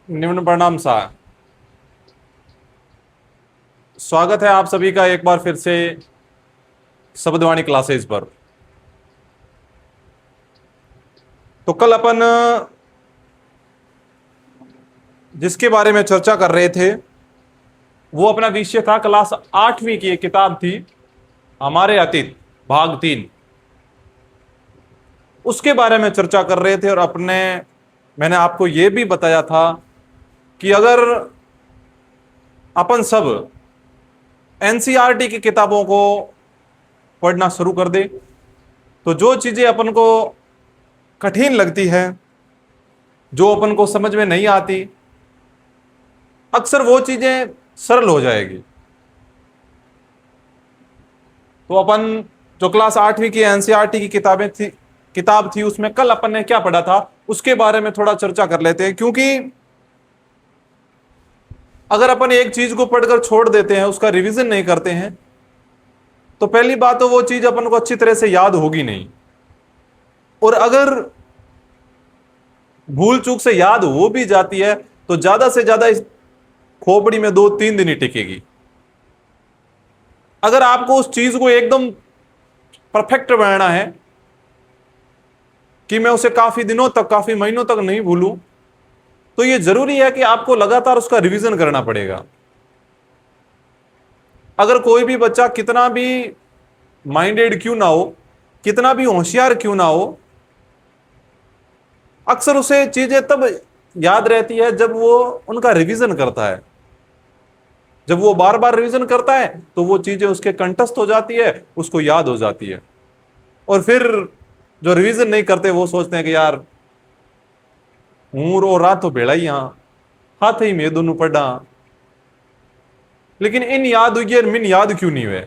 निम्न प्रणाम सा। स्वागत है आप सभी का एक बार फिर से शब्दवाणी क्लासेस पर। तो कल अपन जिसके बारे में चर्चा कर रहे थे वो अपना विषय था, क्लास 8वीं की एक किताब थी हमारे अतीत, भाग 3। उसके बारे में चर्चा कर रहे थे और मैंने आपको यह भी बताया था कि अगर अपन सब एनसीईआरटी की किताबों को पढ़ना शुरू कर दे तो जो चीजें अपन को कठिन लगती है, जो अपन को समझ में नहीं आती, अक्सर वो चीजें सरल हो जाएगी। तो अपन जो क्लास 8वीं की एनसीईआरटी की किताब थी उसमें कल अपन ने क्या पढ़ा था उसके बारे में थोड़ा चर्चा कर लेते हैं। क्योंकि अगर अपन एक चीज को पढ़कर छोड़ देते हैं, उसका रिवीजन नहीं करते हैं, तो पहली बात तो वो चीज अपन को अच्छी तरह से याद होगी नहीं। और अगर भूल चूक से याद हो भी जाती है तो ज्यादा से ज्यादा इस खोपड़ी में 2-3 दिन ही टिकेगी। अगर आपको उस चीज को एकदम परफेक्ट बनाना है कि मैं उसे काफी दिनों तक, काफी महीनों तक नहीं भूलूं, तो यह जरूरी है कि आपको लगातार उसका रिवीजन करना पड़ेगा। अगर कोई भी बच्चा कितना भी माइंडेड क्यों ना हो, कितना भी होशियार क्यों ना हो, अक्सर उसे चीजें तब याद रहती है जब वो उनका रिवीजन करता है। जब वो बार बार रिवीजन करता है तो वो चीजें उसके कंठस्थ हो जाती है, उसको याद हो जाती है। और फिर जो रिवीजन नहीं करते वो सोचते हैं कि यार हूं रो रात तो बेड़ा ही यहां हाथ ही में दोनों पढ़ा, लेकिन इन याद हुई और मिन याद क्यों नहीं हुए।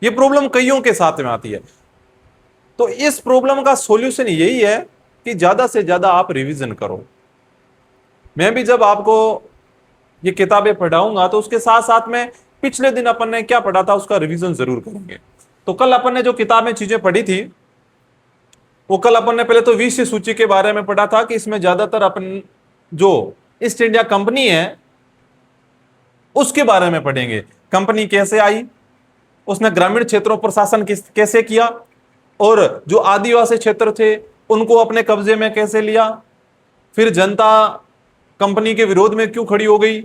ये प्रॉब्लम कईयों के साथ में आती है। तो इस प्रॉब्लम का सॉल्यूशन यही है कि ज्यादा से ज्यादा आप रिवीजन करो। मैं भी जब आपको ये किताबें पढ़ाऊंगा तो उसके साथ साथ में पिछले दिन अपन ने क्या पढ़ा था उसका रिवीजन जरूर करेंगे। तो कल अपन ने जो किताब में चीजें पढ़ी थी वो कल अपन ने पहले तो विषय सूची के बारे में पढ़ा था कि इसमें ज्यादातर अपन जो ईस्ट इंडिया कंपनी है उसके बारे में पढ़ेंगे। कंपनी कैसे आई, उसने ग्रामीण क्षेत्रों पर शासन कैसे किया, और जो आदिवासी क्षेत्र थे उनको अपने कब्जे में कैसे लिया, फिर जनता कंपनी के विरोध में क्यों खड़ी हो गई,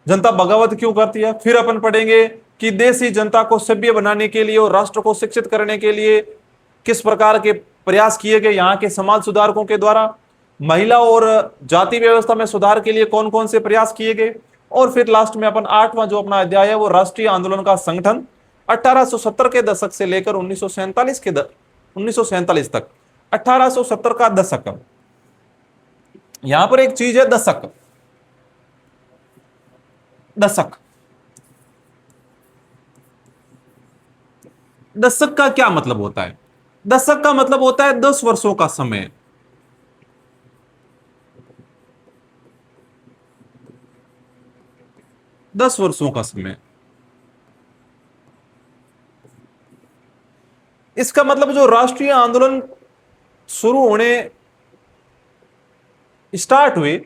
जनता बगावत क्यों करती है। फिर अपन पढ़ेंगे कि देशी जनता को सभ्य बनाने के लिए और राष्ट्र को शिक्षित करने के लिए किस प्रकार के प्रयास किए गए यहां के समाज सुधारकों के द्वारा, महिला और जाति व्यवस्था में सुधार के लिए कौन कौन से प्रयास किए गए। और फिर लास्ट में अपन 8वां जो अपना अध्याय है वो राष्ट्रीय आंदोलन का संगठन 1870 के दशक से लेकर 1947 तक, 1870 का दशक। यहां पर एक चीज है दशक। दशक दशक का क्या मतलब होता है? दशक का मतलब होता है 10 वर्षों का समय। 10 वर्षों का समय। इसका मतलब जो राष्ट्रीय आंदोलन शुरू होने स्टार्ट हुए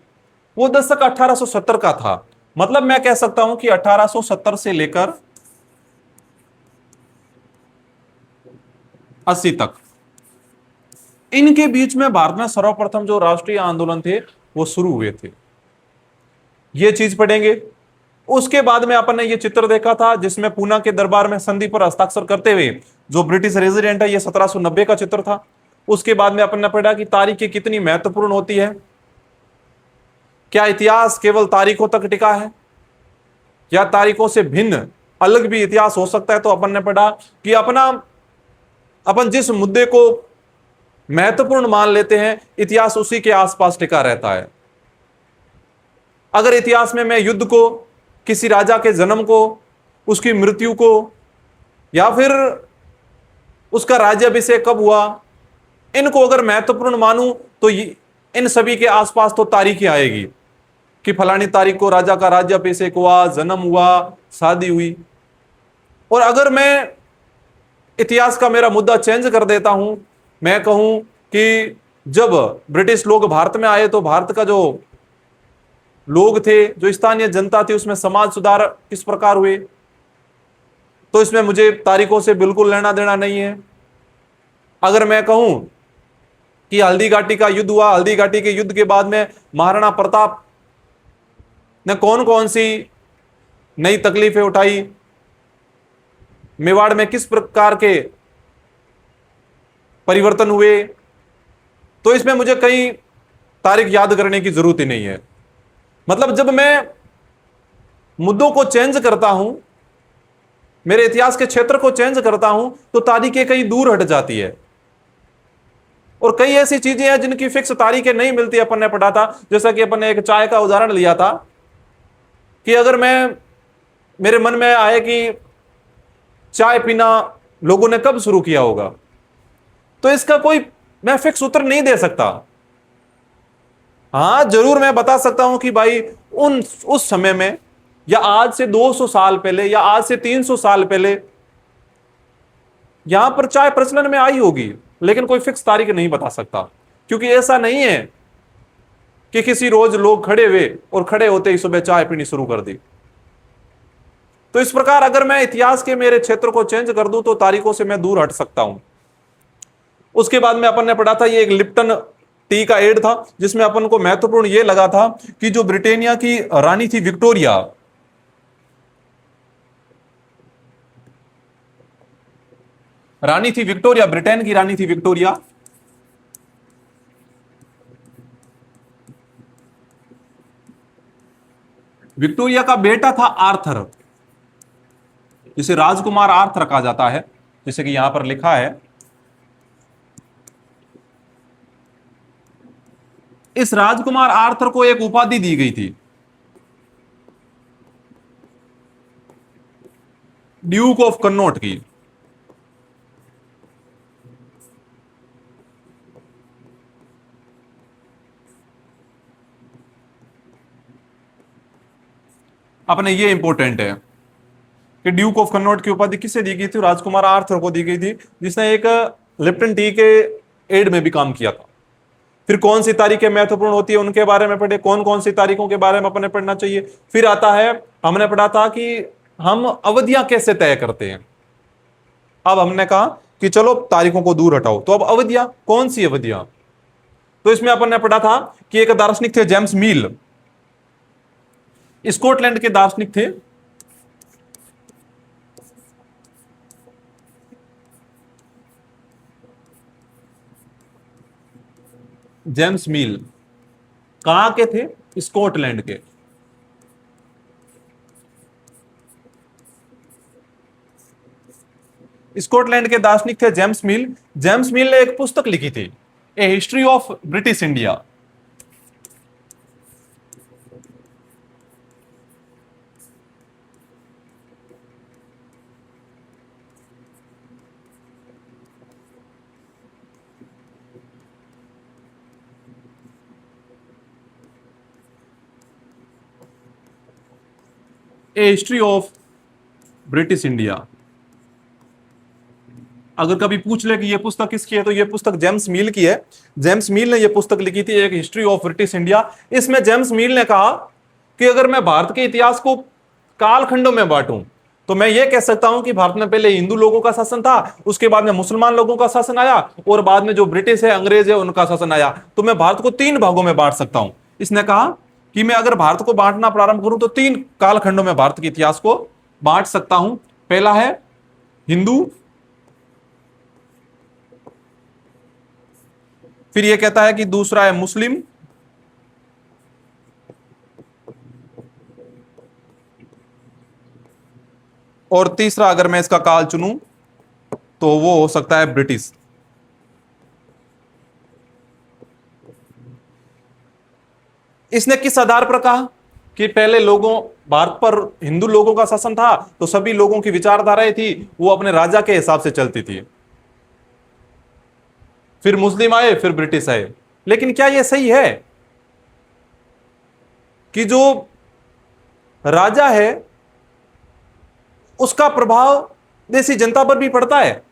वो दशक 1870 का था। मतलब मैं कह सकता हूं कि 1870 से लेकर 80 तक, इनके बीच में भारत में सर्वप्रथम जो राष्ट्रीय आंदोलन थे वो शुरू हुए थे। ये चीज पढ़ेंगे। उसके बाद में अपन ने ये चित्र देखा था जिसमें पूना के दरबार में संधि पर हस्ताक्षर करते हुए जो ब्रिटिश रेजिडेंट है, ये 1790 का चित्र था। उसके बाद में अपन ने पढ़ा कि तारीखें कितनी महत्वपूर्ण होती है, क्या इतिहास केवल तारीखों तक टिका है या तारीखों से भिन्न अलग भी इतिहास हो सकता है। तो अपन ने पढ़ा कि अपन जिस मुद्दे को महत्वपूर्ण मान लेते हैं इतिहास उसी के आसपास टिका रहता है। अगर इतिहास में मैं युद्ध को, किसी राजा के जन्म को, उसकी मृत्यु को, या फिर उसका राज्याभिषेक कब हुआ, इनको अगर महत्वपूर्ण मानूं तो इन सभी के आसपास तो तारीखें आएगी कि फलानी तारीख को राजा का राज्याभिषेक हुआ, जन्म हुआ, शादी हुई। और अगर मैं इतिहास का मेरा मुद्दा चेंज कर देता हूं, मैं कहूं कि जब ब्रिटिश लोग भारत में आए तो भारत का जो लोग थे, जो स्थानीय जनता थी, उसमें समाज सुधार किस प्रकार हुए, तो इसमें मुझे तारीखों से बिल्कुल लेना देना नहीं है। अगर मैं कहूं कि हल्दी घाटी का युद्ध हुआ, हल्दी घाटी के युद्ध के बाद में महाराणा प्रताप ने कौन कौन सी नई तकलीफें उठाई, मेवाड़ में किस प्रकार के परिवर्तन हुए, तो इसमें मुझे कई तारीख याद करने की जरूरत ही नहीं है। मतलब जब मैं मुद्दों को चेंज करता हूं, मेरे इतिहास के क्षेत्र को चेंज करता हूं, तो तारीखें कहीं दूर हट जाती है। और कई ऐसी चीजें हैं जिनकी फिक्स तारीखें नहीं मिलती। अपन ने पढ़ा था, जैसा कि अपन ने एक चाय का उदाहरण लिया था, कि अगर मेरे मन में आए कि चाय पीना लोगों ने कब शुरू किया होगा, तो इसका कोई मैं फिक्स उत्तर नहीं दे सकता। हां, जरूर मैं बता सकता हूं कि भाई उस समय में, या आज से 200 साल पहले, या आज से 300 साल पहले यहां पर चाय प्रचलन में आई होगी, लेकिन कोई फिक्स तारीख नहीं बता सकता। क्योंकि ऐसा नहीं है कि किसी रोज लोग खड़े हुए और खड़े होते ही सुबह चाय पीनी शुरू कर दी। तो इस प्रकार अगर मैं इतिहास के मेरे क्षेत्र को चेंज कर दूं, तो तारीखों से मैं दूर हट सकता हूं। उसके बाद में अपन ने पढ़ा था, ये एक लिप्टन टी का एड था, जिसमें अपन को महत्वपूर्ण यह लगा था कि जो ब्रिटेनिया की रानी थी विक्टोरिया, ब्रिटेन की रानी थी विक्टोरिया, विक्टोरिया का बेटा था आर्थर, जिसे राजकुमार आर्थर कहा जाता है, जैसे कि यहां पर लिखा है। इस राजकुमार आर्थर को एक उपाधि दी गई थी, ड्यूक ऑफ कन्नौट की। अपने ये इंपॉर्टेंट है कि ड्यूक ऑफ कन्नौट की उपाधि किसे दी गई थी? राजकुमार आर्थर को दी गई थी, जिसने एक लिप्टन टी के एड में भी काम किया था। फिर कौन सी तारीखें महत्वपूर्ण होती है, उनके बारे में पढ़े, कौन कौन सी तारीखों के बारे में अपने पढ़ना चाहिए। फिर आता है, हमने पढ़ा था कि हम अवधियां कैसे तय करते हैं। अब हमने कहा कि चलो तारीखों को दूर हटाओ, तो अब अवधियां, कौन सी अवधियां? तो इसमें अपन ने पढ़ा था कि एक दार्शनिक थे जेम्स मील, स्कॉटलैंड के दार्शनिक थे। जेम्स मील कहां के थे? स्कॉटलैंड के। स्कॉटलैंड के दार्शनिक थे जेम्स मील। जेम्स मील ने एक पुस्तक लिखी थी, a history of British India. A history of British India. अगर कभी पूछ ले कि यह पुस्तक किसकी है, तो यह पुस्तक जेम्स मील की है। जेम्स मील ने यह पुस्तक लिखी थी, एक हिस्ट्री ऑफ ब्रिटिश इंडिया। इसमें जेम्स मील ने कहा कि अगर मैं भारत के इतिहास को कालखंडों में बांटूं, तो मैं यह कह सकता हूं कि भारत में पहले हिंदू लोगों का शासन था, उसके बाद में मुसलमान लोगों का शासन आया, और बाद में जो ब्रिटिश है, अंग्रेज है, उनका शासन आया। तो मैं भारत को 3 भागों में बांट सकता हूं। इसने कहा कि मैं अगर भारत को बांटना प्रारंभ करूं, तो 3 कालखंडों में भारत के इतिहास को बांट सकता हूं। पहला है हिंदू, फिर यह कहता है कि दूसरा है मुस्लिम, और तीसरा अगर मैं इसका काल चुनूं, तो वो हो सकता है ब्रिटिश। इसने किस आधार पर कहा कि पहले लोगों, भारत पर हिंदू लोगों का शासन था, तो सभी लोगों की विचारधाराएं थी वो अपने राजा के हिसाब से चलती थी। फिर मुस्लिम आए, फिर ब्रिटिश आए। लेकिन क्या यह सही है कि जो राजा है उसका प्रभाव देसी जनता पर भी पड़ता है?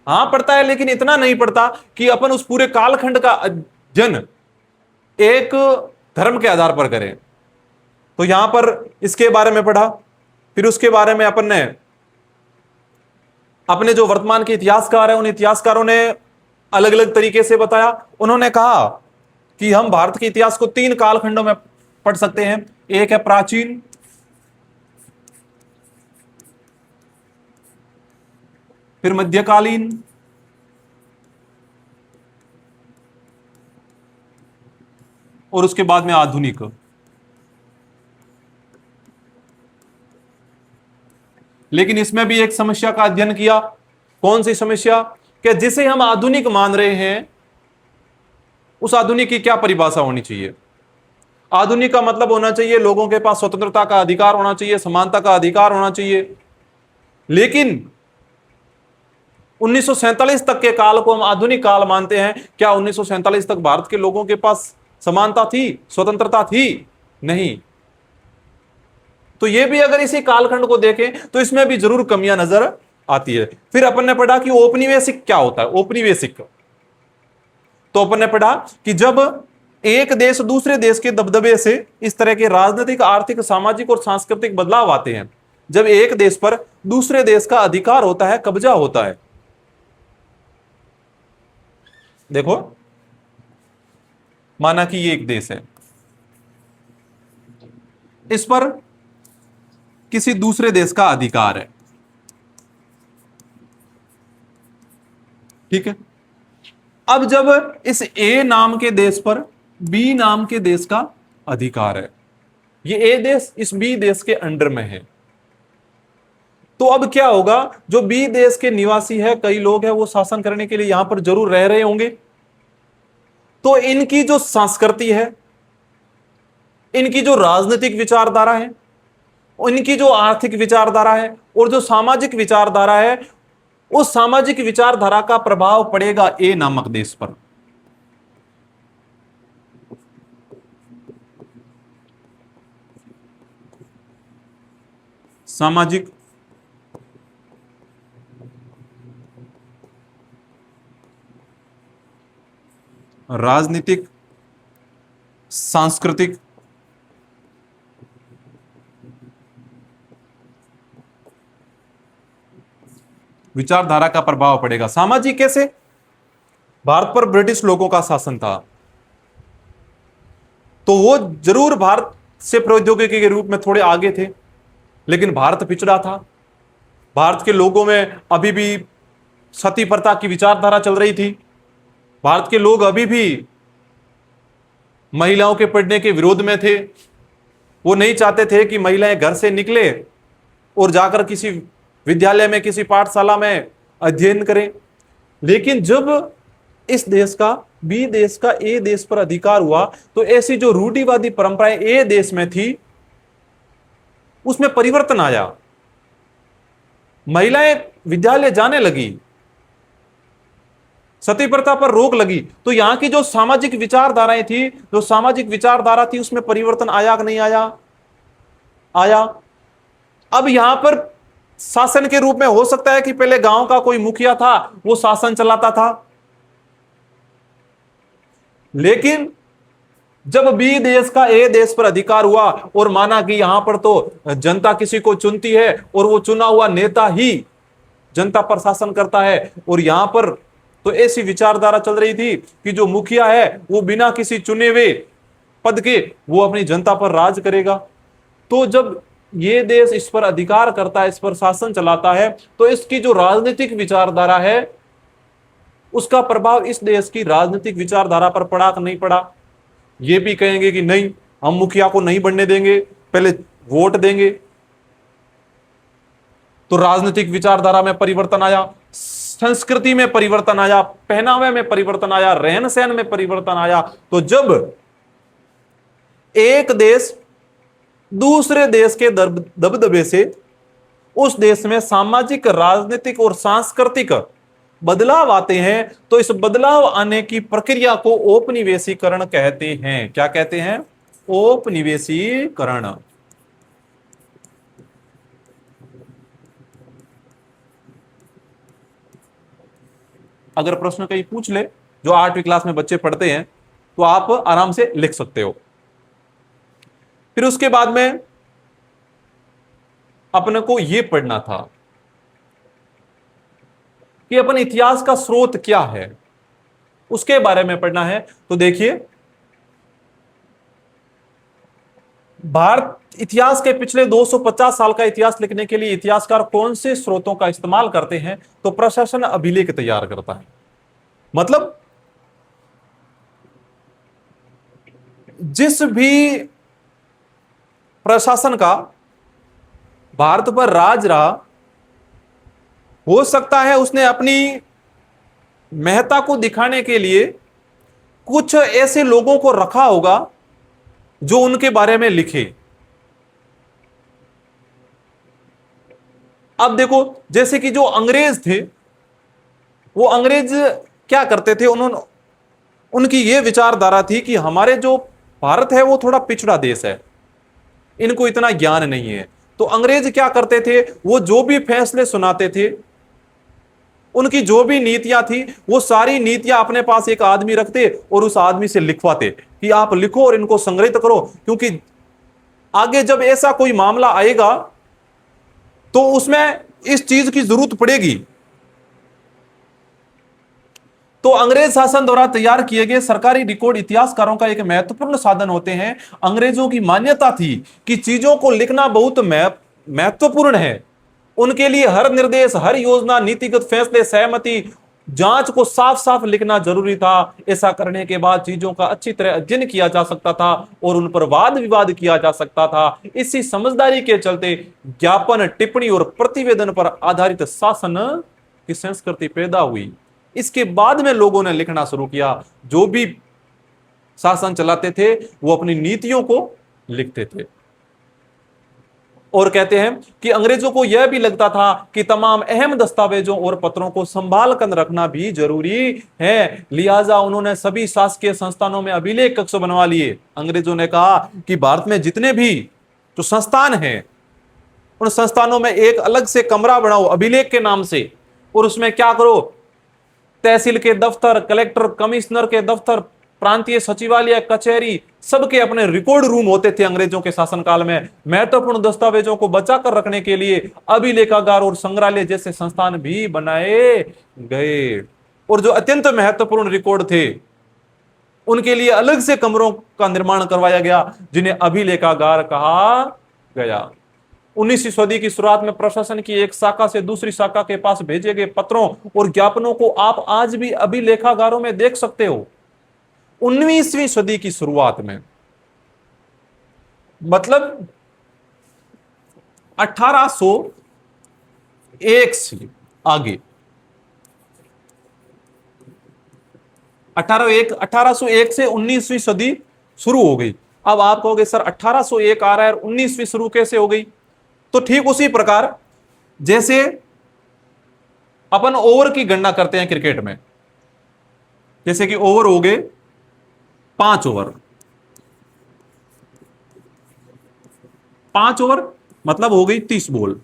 हां पड़ता है, लेकिन इतना नहीं पड़ता कि अपन उस पूरे कालखंड का अध्ययन एक धर्म के आधार पर करें। तो यहां पर इसके बारे में पढ़ा, फिर उसके बारे में अपन ने अपने जो वर्तमान के इतिहासकार हैं उन इतिहासकारों ने अलग अलग तरीके से बताया। उन्होंने कहा कि हम भारत के इतिहास को 3 कालखंडों में पढ़ सकते हैं। एक है प्राचीन, फिर मध्यकालीन, और उसके बाद में आधुनिक। लेकिन इसमें भी एक समस्या का अध्ययन किया। कौन सी समस्या? कि जिसे हम आधुनिक मान रहे हैं उस आधुनिक की क्या परिभाषा होनी चाहिए। आधुनिक का मतलब होना चाहिए लोगों के पास स्वतंत्रता का अधिकार होना चाहिए, समानता का अधिकार होना चाहिए। लेकिन 1947 तक के काल को हम आधुनिक काल मानते हैं। क्या 1947 तक भारत के लोगों के पास समानता थी, स्वतंत्रता थी? नहीं। तो यह भी अगर इसी कालखंड को देखें तो इसमें भी जरूर कमियां नजर आती है। फिर अपन ने पढ़ा कि औपनिवेशिक क्या होता है। औपनिवेशिक तो अपन ने पढ़ा कि जब एक देश दूसरे देश के दबदबे से इस तरह के राजनीतिक, आर्थिक, सामाजिक और सांस्कृतिक बदलाव आते हैं, जब एक देश पर दूसरे देश का अधिकार होता है, कब्जा होता है। देखो, माना कि ये एक देश है, इस पर किसी दूसरे देश का अधिकार है, ठीक है। अब जब इस ए नाम के देश पर बी नाम के देश का अधिकार है, ये ए देश इस बी देश के अंडर में है, तो अब क्या होगा? जो बी देश के निवासी है, कई लोग हैं, वो शासन करने के लिए यहां पर जरूर रह रहे होंगे। तो इनकी जो संस्कृति है, इनकी जो राजनीतिक विचारधारा है, इनकी जो आर्थिक विचारधारा है और जो सामाजिक विचारधारा है, उस सामाजिक विचारधारा का प्रभाव पड़ेगा ए नामक देश पर। सामाजिक, राजनीतिक, सांस्कृतिक, विचारधारा का प्रभाव पड़ेगा। सामाजिक कैसे? भारत पर ब्रिटिश लोगों का शासन था, तो वो जरूर भारत से प्रौद्योगिकी के रूप में थोड़े आगे थे, लेकिन भारत पिछड़ा था। भारत के लोगों में अभी भी सती प्रथा की विचारधारा चल रही थी। भारत के लोग अभी भी महिलाओं के पढ़ने के विरोध में थे। वो नहीं चाहते थे कि महिलाएं घर से निकले और जाकर किसी विद्यालय में, किसी पाठशाला में अध्ययन करें। लेकिन जब इस देश का बी देश का ए देश पर अधिकार हुआ, तो ऐसी जो रूढ़िवादी परंपराएं ए देश में थी उसमें परिवर्तन आया। महिलाएं विद्यालय जाने लगी, सती प्रथा पर रोक लगी। तो यहां की जो सामाजिक विचारधाराएं थी, जो सामाजिक विचारधारा थी, उसमें परिवर्तन आया कि नहीं आया? आया। अब यहां पर शासन के रूप में हो सकता है कि पहले गांव का कोई मुखिया था, वो शासन चलाता था, लेकिन जब बी देश का ए देश पर अधिकार हुआ और माना कि यहां पर तो जनता किसी को चुनती है और वो चुना हुआ नेता ही जनता पर शासन करता है, और यहां पर तो ऐसी विचारधारा चल रही थी कि जो मुखिया है वो बिना किसी चुने हुए पद के वो अपनी जनता पर राज करेगा। तो जब ये देश इस पर अधिकार करता है, इस पर शासन चलाता है, तो इसकी जो राजनीतिक विचारधारा है उसका प्रभाव इस देश की राजनीतिक विचारधारा पर पड़ा कि नहीं पड़ा? ये भी कहेंगे कि नहीं, हम मुखिया को नहीं बनने देंगे, पहले वोट देंगे। तो राजनीतिक विचारधारा में परिवर्तन आया, संस्कृति में परिवर्तन आया, पहनावे में परिवर्तन आया, रहन सहन में परिवर्तन आया। तो जब एक देश दूसरे देश के दबदबे से उस देश में सामाजिक, राजनीतिक और सांस्कृतिक बदलाव आते हैं, तो इस बदलाव आने की प्रक्रिया को औपनिवेशीकरण कहते हैं। क्या कहते हैं? औपनिवेशीकरण। अगर प्रश्न कहीं पूछ ले, जो 8वीं क्लास में बच्चे पढ़ते हैं, तो आप आराम से लिख सकते हो। फिर उसके बाद में अपने को यह पढ़ना था कि अपन इतिहास का स्रोत क्या है, उसके बारे में पढ़ना है। तो देखिए, भारत इतिहास के पिछले 250 साल का इतिहास लिखने के लिए इतिहासकार कौन से स्रोतों का इस्तेमाल करते हैं? तो प्रशासन अभिलेख तैयार करता है। मतलब जिस भी प्रशासन का भारत पर राज रहा, हो सकता है उसने अपनी महत्ता को दिखाने के लिए कुछ ऐसे लोगों को रखा होगा जो उनके बारे में लिखे। अब देखो, जैसे कि जो अंग्रेज थे, वो अंग्रेज क्या करते थे, उन्होंने उनकी यह विचारधारा थी कि हमारे जो भारत है वो थोड़ा पिछड़ा देश है, इनको इतना ज्ञान नहीं है। तो अंग्रेज क्या करते थे, वो जो भी फैसले सुनाते थे, उनकी जो भी नीतियां थी, वो सारी नीतियां अपने पास एक आदमी रखते और उस आदमी से लिखवाते कि आप लिखो और इनको संग्रहित करो, क्योंकि आगे जब ऐसा कोई मामला आएगा तो उसमें इस चीज की जरूरत पड़ेगी। तो अंग्रेज शासन द्वारा तैयार किए गए सरकारी रिकॉर्ड इतिहासकारों का एक महत्वपूर्ण साधन होते हैं। अंग्रेजों की मान्यता थी कि चीजों को लिखना बहुत महत्वपूर्ण है। उनके लिए हर निर्देश, हर योजना, नीतिगत फैसले, सहमति, जांच को साफ साफ लिखना जरूरी था। ऐसा करने के बाद चीजों का अच्छी तरह अध्ययन किया जा सकता था और उन पर वाद विवाद किया जा सकता था। इसी समझदारी के चलते ज्ञापन, टिप्पणी और प्रतिवेदन पर आधारित शासन की संस्कृति पैदा हुई। इसके बाद में लोगों ने लिखना शुरू किया। जो भी शासन चलाते थे वो अपनी नीतियों को लिखते थे। और कहते हैं कि अंग्रेजों को यह भी लगता था कि तमाम अहम दस्तावेजों और पत्रों को संभाल कर रखना भी जरूरी है। लिहाजा उन्होंने सभी शासकीय संस्थानों में अभिलेख कक्ष बनवा लिए। अंग्रेजों ने कहा कि भारत में जितने भी जो संस्थान हैं, उन संस्थानों में एक अलग से कमरा बनाओ अभिलेख के नाम से, और उसमें क्या करो, तहसील के दफ्तर, कलेक्टर, कमिश्नर के दफ्तर, प्रांतीय सचिवालय, कचहरी, सबके अपने रिकॉर्ड रूम होते थे अंग्रेजों के शासनकाल में। महत्वपूर्ण दस्तावेजों को बचाकर रखने के लिए अभिलेखागार और संग्रहालय जैसे संस्थान भी बनाए गए। और जो अत्यंत महत्वपूर्ण रिकॉर्ड थे, उनके लिए अलग से कमरों का निर्माण करवाया गया, जिन्हें अभिलेखागार कहा गया। 19वीं सदी की शुरुआत में प्रशासन की एक शाखा से दूसरी शाखा के पास भेजे गए पत्रों और ज्ञापनों को आप आज भी अभिलेखागारों में देख सकते हो। 19वीं सदी की शुरुआत में, मतलब 1801 से आगे, 1801 से 19वीं सदी शुरू हो गई। अब आप कहोगे सर 1801 आ रहा है और 19वीं शुरू कैसे हो गई? तो ठीक उसी प्रकार जैसे अपन ओवर की गणना करते हैं क्रिकेट में, जैसे कि ओवर हो गए 5 ओवर, 5 ओवर मतलब हो गई 30 बॉल।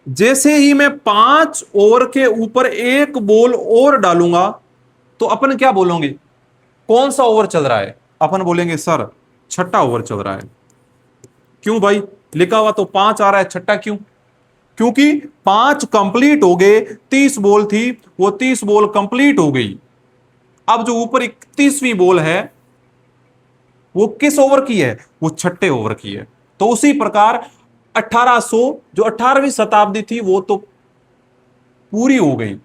जैसे ही मैं 5 ओवर के ऊपर एक बॉल और डालूंगा तो अपन क्या बोलोगे, कौन सा ओवर चल रहा है? अपन बोलेंगे सर छठा ओवर चल रहा है। क्यों भाई, लिखा हुआ तो 5 आ रहा है, छठा क्यों? क्योंकि 5 कंप्लीट हो गए, 30 बॉल थी, वो 30 बॉल कंप्लीट हो गई। अब जो ऊपर 31वीं बॉल है वो किस ओवर की है? वो छठे ओवर की है। तो उसी प्रकार 1800 जो 18वीं शताब्दी थी वो तो पूरी हो गई।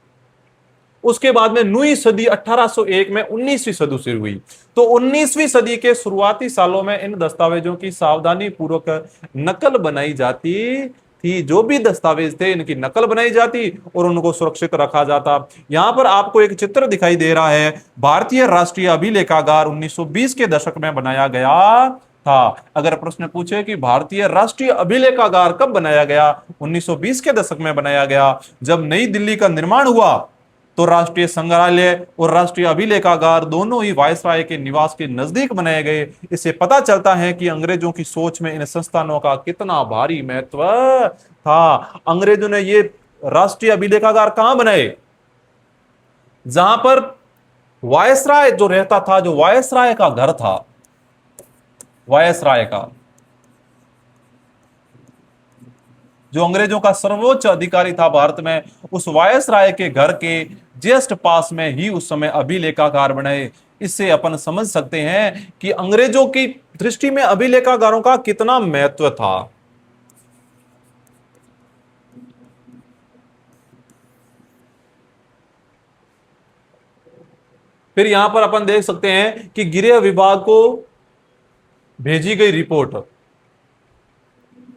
उसके बाद में 9वीं सदी 1801 में 19वीं सदी शुरू हुई। तो 19वीं सदी के शुरुआती सालों में इन दस्तावेजों की सावधानी पूर्वक नकल बनाई जाती थी। जो भी दस्तावेज थे इनकी नकल बनाई जाती और उनको सुरक्षित रखा जाता। यहां पर आपको एक चित्र दिखाई दे रहा है। भारतीय राष्ट्रीय अभिलेखागार 1920 के दशक में बनाया गया था। अगर प्रश्न पूछे कि भारतीय राष्ट्रीय अभिलेखागार कब बनाया गया? 1920 के दशक में बनाया गया। जब नई दिल्ली का निर्माण हुआ तो राष्ट्रीय संग्रहालय और राष्ट्रीय अभिलेखागार दोनों ही वायसराय के निवास के नजदीक बनाए गए। इससे पता चलता है कि अंग्रेजों की सोच में इन संस्थानों का कितना भारी महत्व था। अंग्रेजों ने ये राष्ट्रीय अभिलेखागार कहां बनाए? जहां पर वायसराय जो रहता था, जो वायसराय का घर था, वायसराय का, जो अंग्रेजों का सर्वोच्च अधिकारी था भारत में, उस वायसराय के घर के जस्ट पास में ही उस समय अभिलेखागार बनाए। इससे अपन समझ सकते हैं कि अंग्रेजों की दृष्टि में अभिलेखागारों का कितना महत्व था। फिर यहां पर अपन देख सकते हैं कि गृह विभाग को भेजी गई रिपोर्ट,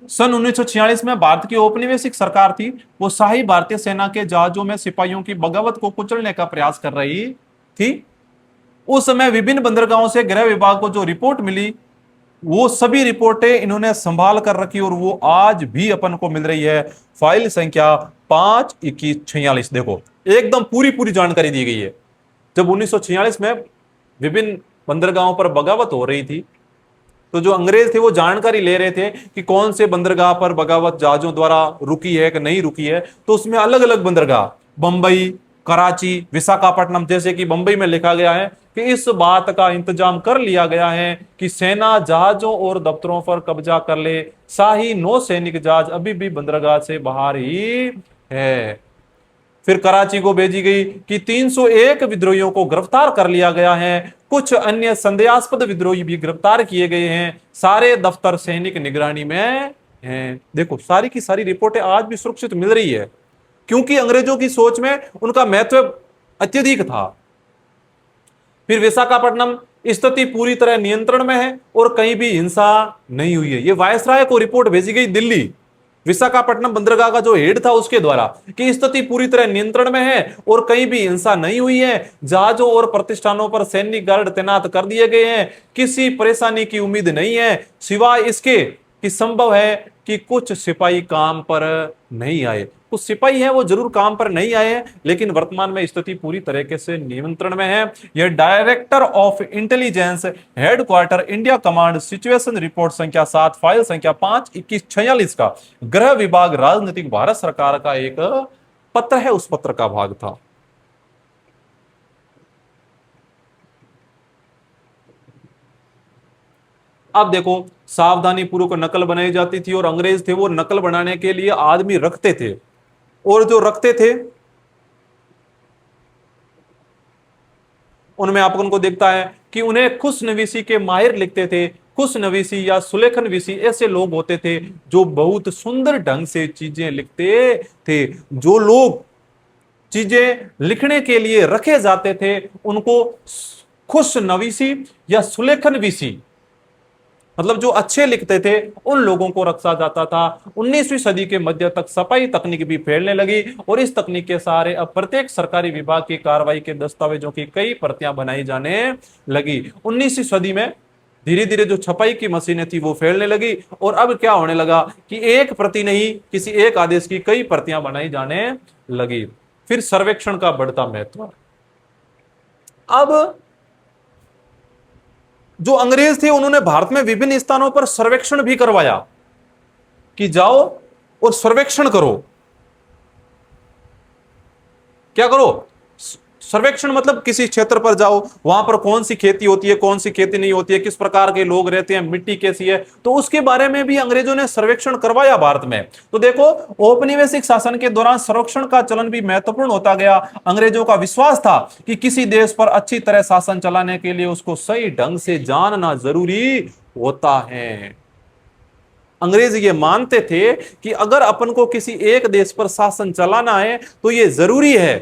सन 1946 में भारत की औपनिवेशिक सरकार थी, वो शाही भारतीय सेना के जहाजों में सिपाहियों की बगावत को कुचलने का प्रयास कर रही थी। उस समय विभिन्न बंदरगाहों से गृह विभाग को जो रिपोर्ट मिली, वो सभी रिपोर्टें इन्होंने संभाल कर रखी और वो आज भी अपन को मिल रही है। फाइल संख्या 52146। देखो, एकदम पूरी पूरी जानकारी दी गई है। जब 1946 में विभिन्न बंदरगाहों पर बगावत हो रही थी, तो जो अंग्रेज थे वो जानकारी ले रहे थे कि कौन से बंदरगाह पर बगावत जहाजों द्वारा रुकी है कि नहीं रुकी है। तो उसमें अलग अलग बंदरगाह, बंबई, कराची, विशाखापट्टनम, जैसे कि बंबई में लिखा गया है कि इस बात का इंतजाम कर लिया गया है कि सेना जहाजों और दफ्तरों पर कब्जा कर ले। शाही नौसैनिक जहाज अभी भी बंदरगाह से बाहर ही है। फिर कराची को भेजी गई कि 301 विद्रोहियों को गिरफ्तार कर लिया गया है, कुछ अन्य संदेहास्पद विद्रोही भी गिरफ्तार किए गए हैं, सारे दफ्तर सैनिक निगरानी में हैं। देखो, सारी की सारी रिपोर्टें आज भी सुरक्षित मिल रही है, क्योंकि अंग्रेजों की सोच में उनका महत्व अत्यधिक था। फिर विशाखापट्टनम स्थिति पूरी तरह नियंत्रण में है और कहीं भी हिंसा नहीं हुई है। ये वायसराय को रिपोर्ट भेजी गई दिल्ली, विशाखापट्टनम बंदरगाह का जो हेड था उसके द्वारा, कि स्थिति पूरी तरह नियंत्रण में है और कहीं भी हिंसा नहीं हुई है। जहाजों और प्रतिष्ठानों पर सैन्य गार्ड तैनात कर दिए गए हैं, किसी परेशानी की उम्मीद नहीं है, सिवाय इसके कि संभव है कि कुछ सिपाही काम पर नहीं आए। कुछ सिपाही हैं वो जरूर काम पर नहीं आए हैं, लेकिन वर्तमान में स्थिति पूरी तरीके से नियंत्रण में है। यह director of intelligence, headquarter, India command, situation report संख्या 7, फाइल संख्या 52146 का गृह विभाग राजनीतिक भारत सरकार का एक पत्र है, उस पत्र का भाग था। अब देखो, सावधानी पूर्वक नकल बनाई जाती थी और अंग्रेज थे वो नकल बनाने के लिए आदमी रखते थे, और जो रखते थे उनमें अपन को देखता है कि उन्हें खुशनवीसी के माहिर लिखते थे। खुशनवीसी या सुलेखनवीसी ऐसे लोग होते थे जो बहुत सुंदर ढंग से चीजें लिखते थे। जो लोग चीजें लिखने के लिए रखे जाते थे उनको खुशनवीसी या सुलेखनवीसी, मतलब जो अच्छे लिखते थे, उन लोगों को रखा जाता था। 19वीं सदी के मध्य तक छपाई तकनीक भी फैलने लगी और इस तकनीक के सहारे अब प्रत्येक सरकारी विभाग की कार्रवाई के दस्तावेजों की कई प्रतियां बनाई जाने लगी। 19वीं सदी में धीरे धीरे जो छपाई की मशीनें थी वो फैलने लगी और अब क्या होने लगा कि एक प्रति नहीं, किसी एक आदेश की कई प्रतियां बनाई जाने लगी। फिर सर्वेक्षण का बढ़ता महत्व। अब जो अंग्रेज थे उन्होंने भारत में विभिन्न स्थानों पर सर्वेक्षण भी करवाया कि जाओ और सर्वेक्षण करो। क्या करो? सर्वेक्षण मतलब किसी क्षेत्र पर जाओ, वहां पर कौन सी खेती होती है, कौन सी खेती नहीं होती है, किस प्रकार के लोग रहते हैं, मिट्टी कैसी है, तो उसके बारे में भी अंग्रेजों ने सर्वेक्षण करवाया भारत में। तो देखो, औपनिवेशिक शासन के दौरान सर्वेक्षण का चलन भी महत्वपूर्ण होता गया। अंग्रेजों का विश्वास था कि किसी देश पर अच्छी तरह शासन चलाने के लिए उसको सही ढंग से जानना जरूरी होता है। अंग्रेज ये मानते थे कि अगर अपन को किसी एक देश पर शासन चलाना है तो यह जरूरी है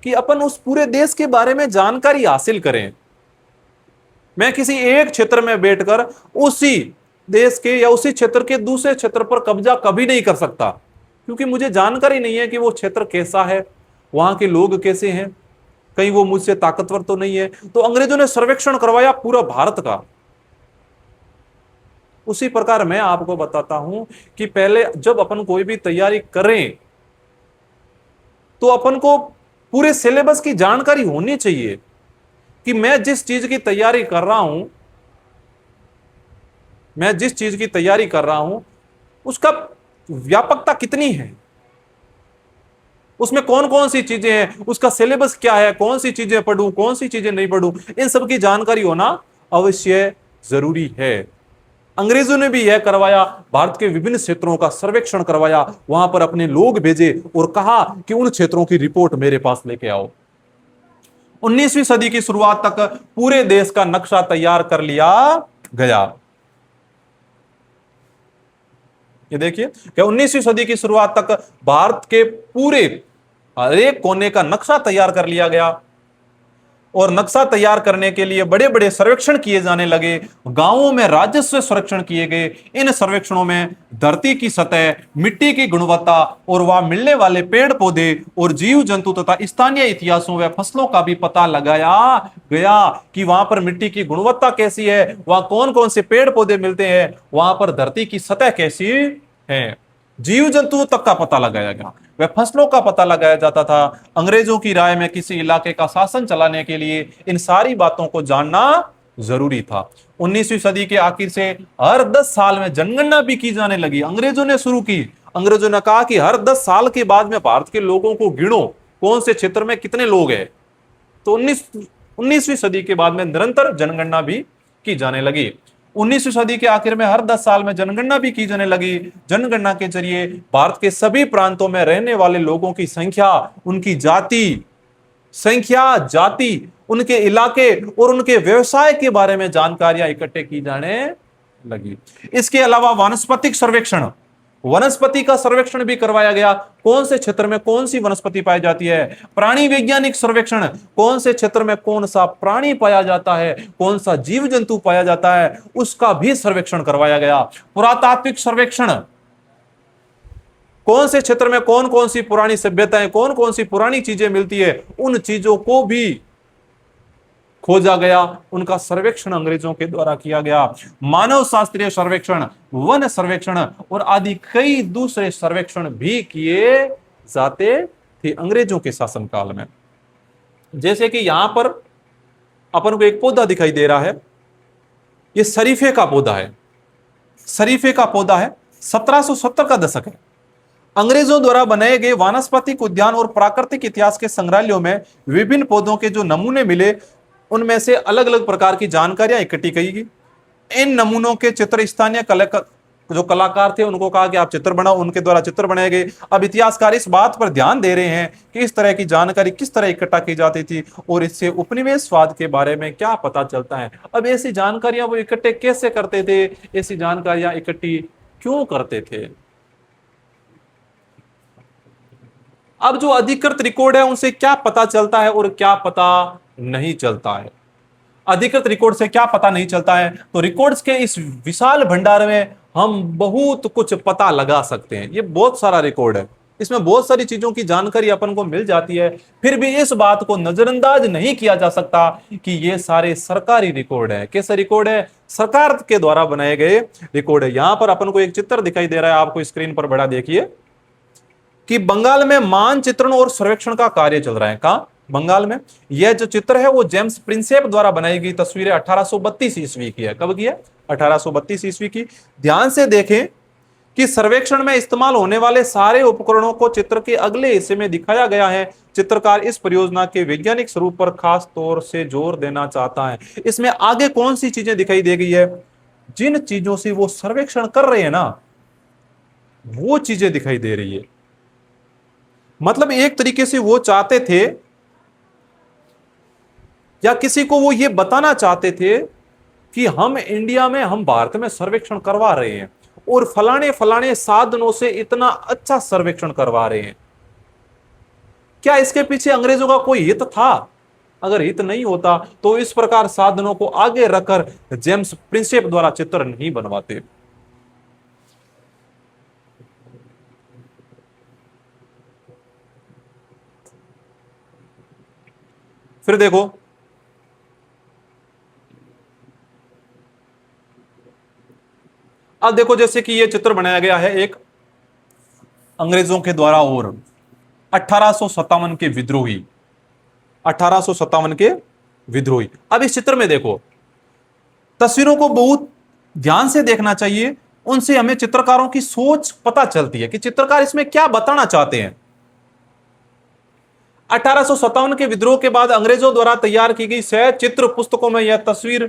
कि अपन उस पूरे देश के बारे में जानकारी हासिल करें। मैं किसी एक क्षेत्र में बैठकर उसी देश के या उसी क्षेत्र के दूसरे क्षेत्र पर कब्जा कभी नहीं कर सकता, क्योंकि मुझे जानकारी नहीं है कि वो क्षेत्र कैसा है, वहां के लोग कैसे हैं, कहीं वो मुझसे ताकतवर तो नहीं है। तो अंग्रेजों ने सर्वेक्षण करवाया पूरा भारत का। उसी प्रकार मैं आपको बताता हूं कि पहले जब अपन कोई भी तैयारी करें तो अपन को पूरे सिलेबस की जानकारी होनी चाहिए कि मैं जिस चीज की तैयारी कर रहा हूं, मैं जिस चीज की तैयारी कर रहा हूं उसका व्यापकता कितनी है, उसमें कौन कौन सी चीजें हैं, उसका सिलेबस क्या है, कौन सी चीजें पढ़ूं, कौन सी चीजें नहीं पढ़ूं, इन सब की जानकारी होना अवश्य जरूरी है। अंग्रेजों ने भी यह करवाया, भारत के विभिन्न क्षेत्रों का सर्वेक्षण करवाया, वहां पर अपने लोग भेजे और कहा कि उन क्षेत्रों की रिपोर्ट मेरे पास लेके आओ। 19वीं सदी की शुरुआत तक पूरे देश का नक्शा तैयार कर लिया गया। ये देखिए कि 19वीं सदी की शुरुआत तक भारत के पूरे हर एक कोने का नक्शा तैयार कर लिया गया और नक्शा तैयार करने के लिए बड़े बड़े सर्वेक्षण किए जाने लगे। गांवों में राजस्व सर्वेक्षण किए गए। इन सर्वेक्षणों में धरती की सतह, मिट्टी की गुणवत्ता और वहां मिलने वाले पेड़ पौधे और जीव जंतु तथा स्थानीय इतिहासों व फसलों का भी पता लगाया गया कि वहां पर मिट्टी की गुणवत्ता कैसी है, वहां कौन कौन से पेड़ पौधे मिलते हैं, वहां पर धरती की सतह कैसी है। जीव जंतुओं तक का पता लगाया गया, वह फसलों का पता लगाया जाता था। अंग्रेजों की राय में किसी इलाके का शासन चलाने के लिए इन सारी बातों को जानना जरूरी था। 19वीं सदी के आखिर से हर 10 साल में जनगणना भी की जाने लगी। अंग्रेजों ने शुरू की। अंग्रेजों ने कहा कि हर 10 साल के बाद में भारत के लोगों को गिनो, कौन से क्षेत्र में कितने लोग हैं। तो 19वीं सदी के बाद में निरंतर जनगणना भी की जाने लगी। 19वीं सदी के आखिर में हर 10 साल में जनगणना भी की जाने लगी। जनगणना के जरिए भारत के सभी प्रांतों में रहने वाले लोगों की संख्या, उनकी जाति, उनके इलाके और उनके व्यवसाय के बारे में जानकारियां इकट्ठे की जाने लगी। इसके अलावा वनस्पति का सर्वेक्षण भी करवाया गया। कौन से क्षेत्र में कौन सी वनस्पति पाई जाती है। प्राणी वैज्ञानिक सर्वेक्षण, कौन से क्षेत्र में कौन सा प्राणी पाया जाता है, कौन सा जीव जंतु पाया जाता है, उसका भी सर्वेक्षण करवाया गया। पुरातात्विक सर्वेक्षण, कौन से क्षेत्र में कौन कौन सी पुरानी सभ्यताएं, कौन कौन सी पुरानी चीजें मिलती है, उन चीजों को भी खोजा गया। उनका सर्वेक्षण अंग्रेजों के द्वारा किया गया। मानव शास्त्रीय सर्वेक्षण, वन सर्वेक्षण और आदि कई दूसरे सर्वेक्षण भी किए जाते थे अंग्रेजों के शासनकाल में। जैसे कि यहां पर अपन को एक पौधा दिखाई दे रहा है, यह शरीफे का पौधा है। शरीफे का पौधा है, 1770 का दशक है। अंग्रेजों द्वारा बनाए गए वानस्पतिक उद्यान और प्राकृतिक इतिहास के संग्रहालयों में विभिन्न पौधों के जो नमूने मिले, उनमें से अलग अलग प्रकार की जानकारियां इकट्ठी की गई। इन नमूनों के चित्र स्थानीय जो कलाकार थे उनको कहा कि आप चित्र बनाओ, उनके द्वारा चित्र बनाए गए। अब इतिहासकार इस बात पर ध्यान दे रहे हैं कि इस तरह की जानकारी किस तरह इकट्ठा की जाती थी और इससे उपनिवेशवाद के बारे में क्या पता चलता है। अब ऐसी जानकारियां वो इकट्ठे कैसे करते थे, ऐसी जानकारियां इकट्ठी क्यों करते थे। अब जो अधिकृत रिकॉर्ड है उनसे क्या पता चलता है और क्या पता नहीं चलता है। अधिकृत रिकॉर्ड से क्या पता नहीं चलता है, तो रिकॉर्ड्स के इस विशाल भंडार में हम बहुत कुछ पता लगा सकते हैं। ये बहुत सारा रिकॉर्ड है, इसमें बहुत सारी चीजों की जानकारी अपन को मिल जाती है। फिर भी इस बात को नजरअंदाज नहीं किया जा सकता कि ये सारे सरकारी रिकॉर्ड है। कैसे रिकॉर्ड है? सरकार के द्वारा बनाए गए रिकॉर्ड है। यहां पर अपन को एक चित्र दिखाई दे रहा है, आपको स्क्रीन पर बड़ा देखिए कि बंगाल में मानचित्रण और सर्वेक्षण का कार्य चल रहा है। कहां? बंगाल में। यह जो चित्र है वो जेम्स प्रिंसेप द्वारा बनाई गई तस्वीरें 1832 ईस्वी की है। कब की है? 1832 ईस्वी की। ध्यान से देखें कि सर्वेक्षण में इस्तेमाल होने वाले सारे उपकरणों को चित्र के अगले हिस्से में दिखाया गया है। चित्रकार इस परियोजना के वैज्ञानिक स्वरूप पर खास तौर से जोर देना चाहता है। इसमें आगे कौन सी चीजें दिखाई दे गई है? जिन चीजों से वो सर्वेक्षण कर रहे हैं ना, वो चीजें दिखाई दे रही है। मतलब एक तरीके से वो चाहते थे या किसी को वो ये बताना चाहते थे कि हम इंडिया में, हम भारत में सर्वेक्षण करवा रहे हैं और फलाने फलाने साधनों से इतना अच्छा सर्वेक्षण करवा रहे हैं। क्या इसके पीछे अंग्रेजों का कोई हित था? अगर हित नहीं होता तो इस प्रकार साधनों को आगे रखकर जेम्स प्रिंसेप द्वारा चित्र नहीं बनवाते। फिर देखो, अब देखो जैसे कि यह चित्र बनाया गया है एक अंग्रेजों के द्वारा और 1857 के विद्रोही, 1857 के विद्रोही। अब इस चित्र में देखो, तस्वीरों को बहुत ध्यान से देखना चाहिए, उनसे हमें चित्रकारों की सोच पता चलती है कि चित्रकार इसमें क्या बताना चाहते हैं। 1857 के विद्रोह के बाद अंग्रेजों द्वारा तैयार की गई सचित्र पुस्तकों में यह तस्वीर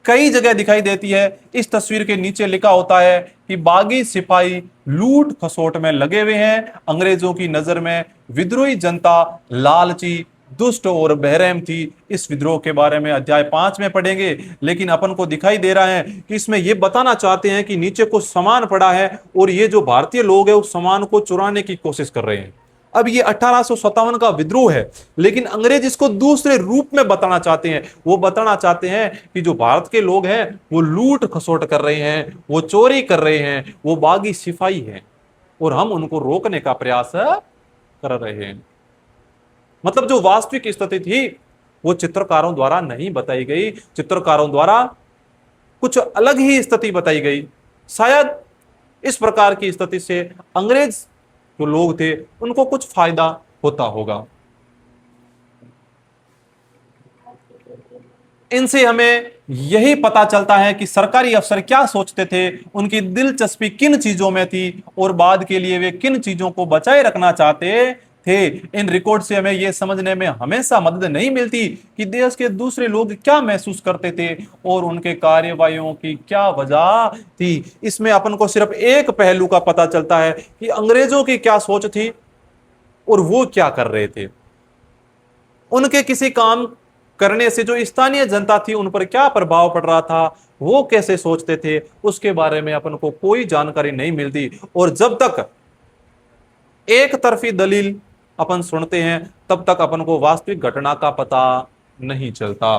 कई जगह दिखाई देती है। इस तस्वीर के नीचे लिखा होता है कि बागी सिपाही लूट खसोट में लगे हुए हैं। अंग्रेजों की नजर में विद्रोही जनता लालची, दुष्ट और बेरहम थी। इस विद्रोह के बारे में अध्याय 5 में पढ़ेंगे, लेकिन अपन को दिखाई दे रहा है कि इसमें यह बताना चाहते हैं कि नीचे कुछ सामान पड़ा है और ये जो भारतीय लोग हैं उस सामान को चुराने की कोशिश कर रहे हैं। अब ये 1857 का विद्रोह है, लेकिन अंग्रेज इसको दूसरे रूप में बताना चाहते हैं। वो बताना चाहते हैं कि जो भारत के लोग हैं वो लूट खसोट कर रहे हैं, वो चोरी कर रहे हैं, वो बागी सिपाही हैं और हम उनको रोकने का प्रयास कर रहे हैं। मतलब जो वास्तविक स्थिति थी वो चित्रकारों द्वारा नहीं बताई गई, चित्रकारों द्वारा कुछ अलग ही स्थिति बताई गई। शायद इस प्रकार की स्थिति से अंग्रेज जो लोग थे उनको कुछ फायदा होता होगा। इनसे हमें यही पता चलता है कि सरकारी अफसर क्या सोचते थे, उनकी दिलचस्पी किन चीजों में थी और बाद के लिए वे किन चीजों को बचाए रखना चाहते थे। इन रिकॉर्ड से हमें यह समझने में हमेशा मदद नहीं मिलती कि देश के दूसरे लोग क्या महसूस करते थे और उनके कार्यवाहियों की क्या वजह थी। इसमें अपन को सिर्फ एक पहलू का पता चलता है कि अंग्रेजों की क्या सोच थी और वो क्या कर रहे थे। उनके किसी काम करने से जो स्थानीय जनता थी उन पर क्या प्रभाव पड़ रहा था, वो कैसे सोचते थे, उसके बारे में अपन को कोई जानकारी नहीं मिलती। और जब तक एक तरफी दलील अपन सुनते हैं तब तक अपन को वास्तविक घटना का पता नहीं चलता।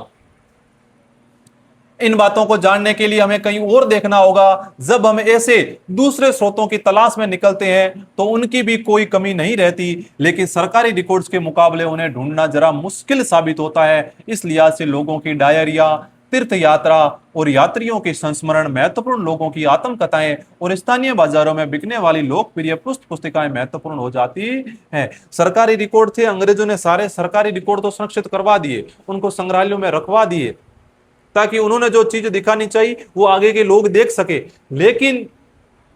इन बातों को जानने के लिए हमें कहीं और देखना होगा। जब हम ऐसे दूसरे स्रोतों की तलाश में निकलते हैं तो उनकी भी कोई कमी नहीं रहती, लेकिन सरकारी रिकॉर्ड्स के मुकाबले उन्हें ढूंढना जरा मुश्किल साबित होता है। इस लिहाज से लोगों की डायरिया, तीर्थ यात्रा और यात्रियों के संस्मरण महत्वपूर्ण, लोगों की आत्मकथाएं और स्थानीय बाजारों में बिकने वाली लोकप्रिय पुस्तिकाएं महत्वपूर्ण हो जाती हैं। सरकारी रिकॉर्ड थे, अंग्रेजों ने सारे सरकारी रिकॉर्ड तो संरक्षित करवा दिए, उनको संग्रहालयों में रखवा दिए ताकि उन्होंने जो चीज दिखानी चाहिए वो आगे के लोग देख सके। लेकिन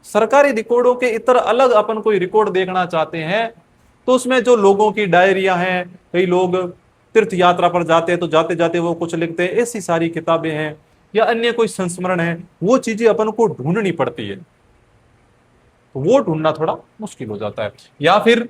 सरकारी रिकॉर्डों के इतर अलग अपन कोई रिकॉर्ड देखना चाहते हैं तो उसमें जो लोगों की डायरिया हैं, कई लोग तीर्थ यात्रा पर जाते हैं तो जाते जाते वो कुछ लिखते हैं, ऐसी सारी किताबें हैं या अन्य कोई संस्मरण है, वो चीजें अपन को ढूंढनी पड़ती है। तो वो ढूंढना थोड़ा मुश्किल हो जाता है। या फिर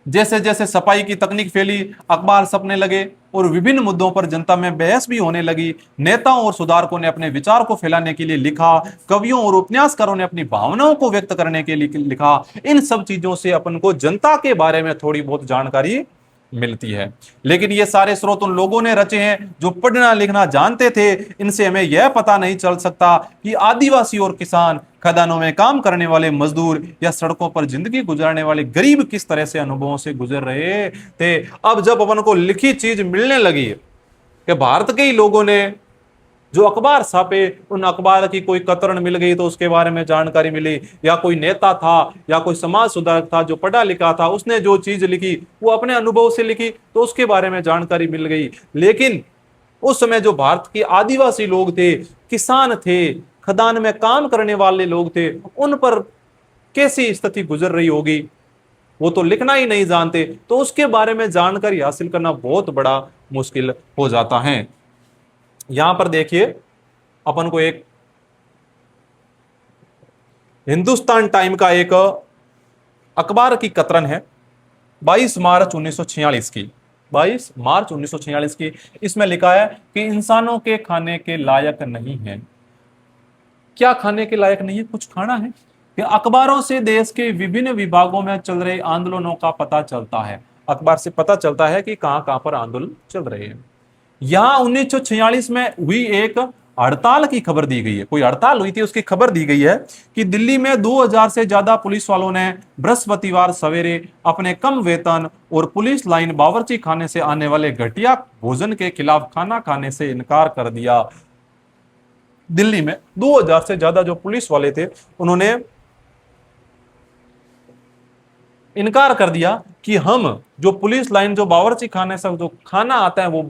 जैसे जैसे सफाई की तकनीक फैली, अखबार छपने लगे और विभिन्न मुद्दों पर जनता में बहस भी होने लगी। नेताओं और सुधारकों ने अपने विचार को फैलाने के लिए लिखा, कवियों और उपन्यासकारों ने अपनी भावनाओं को व्यक्त करने के लिए लिखा। इन सब चीजों से अपन को जनता के बारे में थोड़ी बहुत जानकारी मिलती है। लेकिन ये सारे स्रोत उन लोगों ने रचे हैं जो पढ़ना लिखना जानते थे। इनसे हमें यह पता नहीं चल सकता कि आदिवासी और किसान, खदानों में काम करने वाले मजदूर या सड़कों पर जिंदगी गुजारने वाले गरीब किस तरह से अनुभवों से गुजर रहे थे। अब जब अपन को लिखी चीज मिलने लगी कि भारत के ही लोगों ने जो अखबार छापे, उन अखबार की कोई कतरन मिल गई तो उसके बारे में जानकारी मिली, या कोई नेता था या कोई समाज सुधारक था जो पढ़ा लिखा था, उसने जो चीज लिखी वो अपने अनुभव से लिखी तो उसके बारे में जानकारी मिल गई। लेकिन उस समय जो भारत के आदिवासी लोग थे, किसान थे, खदान में काम करने वाले लोग थे, उन पर कैसी स्थिति गुजर रही होगी वो तो लिखना ही नहीं जानते, तो उसके बारे में जानकारी हासिल करना बहुत बड़ा मुश्किल हो जाता है। यहां पर देखिए अपन को एक हिंदुस्तान टाइम का एक अखबार की कतरन है 22 मार्च 1946 की, 22 मार्च 1946 की। इसमें लिखा है कि इंसानों के खाने के लायक नहीं है। क्या खाने के लायक नहीं है? कुछ खाना है कि अखबारों से देश के विभिन्न विभागों में चल रहे आंदोलनों का पता चलता है। अखबार से पता चलता है कि कहां कहां पर आंदोलन चल रहे हैं। यहां 1946 में हुई एक हड़ताल की खबर दी गई है, कोई हड़ताल हुई थी उसकी खबर दी गई है कि दिल्ली में 2000 से ज्यादा पुलिस वालों ने बृहस्पतिवार सवेरे अपने कम वेतन और पुलिस लाइन बावर्ची खाने से आने वाले घटिया भोजन के खिलाफ खाना खाने से इनकार कर दिया। दिल्ली में 2000 से ज्यादा जो पुलिस वाले थे उन्होंने इनकार कर दिया कि हम जो पुलिस लाइन जो बावर्ची खाने से जो खाना आता है वो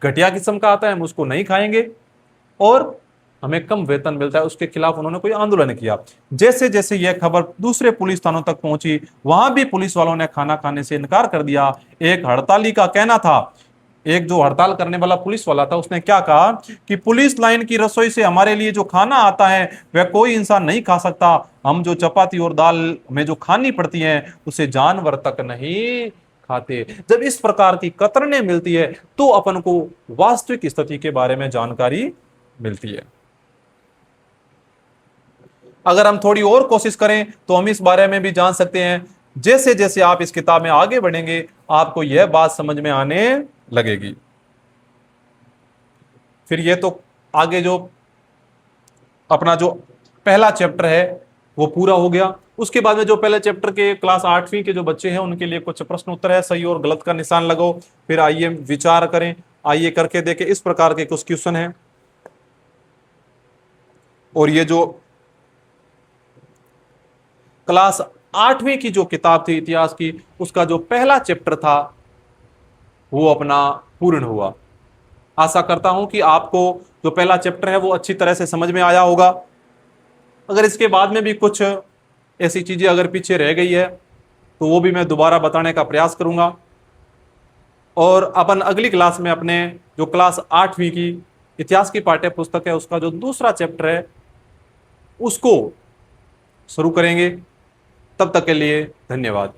घटिया किस्म का आता है, हम उसको नहीं खाएंगे। और हमें कम वेतन मिलता है, उसके खिलाफ उन्होंने कोई आंदोलन किया। जैसे जैसे यह खबर दूसरे पुलिस थानों तक पहुंची, वहां भी पुलिस वालों ने खाना खाने से इनकार कर दिया। एक हड़ताली का कहना था, एक जो हड़ताल करने वाला पुलिस वाला था, उसने क्या कहा कि पुलिस लाइन की रसोई से हमारे लिए जो खाना आता है वह कोई इंसान नहीं खा सकता। हम जो चपाती और दाल में जो खानी पड़ती है उसे जानवर तक नहीं खाते। जब इस प्रकार की कतरने मिलती है तो अपन को वास्तविक स्थिति के बारे में जानकारी मिलती है। अगर हम थोड़ी और कोशिश करें तो हम इस बारे में भी जान सकते हैं। जैसे जैसे आप इस किताब में आगे बढ़ेंगे आपको यह बात समझ में आने लगेगी। फिर ये तो आगे जो अपना जो पहला चैप्टर है वो पूरा हो गया। उसके बाद में जो पहले चैप्टर के क्लास 8वीं के जो बच्चे हैं उनके लिए कुछ प्रश्न उत्तर है, सही और गलत का निशान लगाओ। फिर आइए विचार करें, आइए करके देखें। इस प्रकार के कुछ क्वेश्चन हैं। और ये जो क्लास 8वीं की जो किताब थी इतिहास की, उसका जो पहला चैप्टर था वो अपना पूर्ण हुआ। आशा करता हूं कि आपको जो पहला चैप्टर है वो अच्छी तरह से समझ में आया होगा। अगर इसके बाद में भी कुछ ऐसी चीजें अगर पीछे रह गई है तो वो भी मैं दोबारा बताने का प्रयास करूंगा। और अपन अगली क्लास में अपने जो क्लास 8वीं की इतिहास की पाठ्य पुस्तक है उसका जो दूसरा चैप्टर है उसको शुरू करेंगे। तब तक के लिए धन्यवाद।